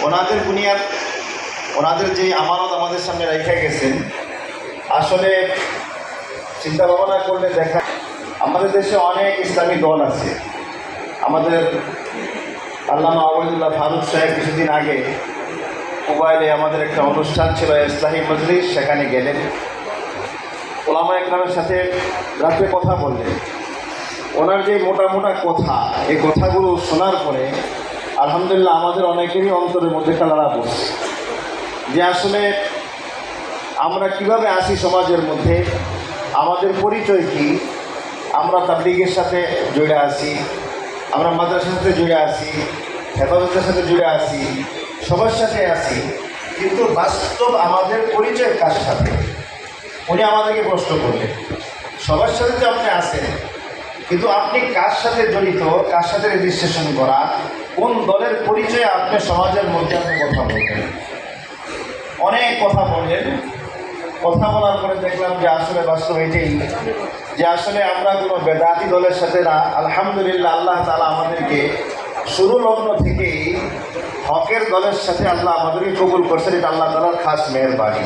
ওনাদের বুনিয়াদ, ওনাদের যে আমানত আমাদের সামনে রেখে গেছেন, আসলে চিন্তা ভাবনা করলে দেখা আমাদের দেশে অনেক ইসলামী দল আছে। আমাদের আল্লামা আবদুল্লাহ ফারুক সাহেব কিছুদিন আগে মোবাইলে আমাদের একটা অনুষ্ঠান ছিল ইসলামী মজলিস, সেখানে গেলেন, ওলামা একরামের সাথে রাত্রে কথা বললেন। ওনার যে মোটা মোটা কথা, এই কথাগুলো শোনার পরে আলহামদুলিল্লাহ আমাদের অনেকেরই অন্তরের মধ্যে কালারা পড়ছে যে আসলে আমরা কিভাবে আসি সমাজের মধ্যে, আমাদের পরিচয় কি, আমরা তাবলীগের সাথে জুড়ে আছি, আমরা মাদ্রাসার সাথে জুড়ে আছি, হেফাজতের সাথে জুড়ে আছি, সবার সাথে আছি, কিন্তু বাস্তব আমাদের পরিচয় কার সাথে? উনি আমাদেরকে প্রশ্ন করলেন, সবার সাথে তো আপনি আছেন, কিন্তু আপনি কার সাথে জড়িত, কার সাথে রেজিস্ট্রেশন করা, কোন দলের পরিচয়ে আপনি সমাজের মধ্যে আপনি কথা বলবেন? অনেক কথা বললেন। কথা বলার পরে দেখলাম যে আসলে বাস্তব এটাই, যে আসলে আমরা কোনো বেদাতি দলের সাথে না। আলহামদুলিল্লাহ আল্লাহ তাআলা আমাদেরকে শুরু লগ্ন থেকেই হকের দলের সাথে আল্লাহ আমাদেরকে কবুল করছেন। এটা আল্লাহ তাআলার খাস মেহেরবানি।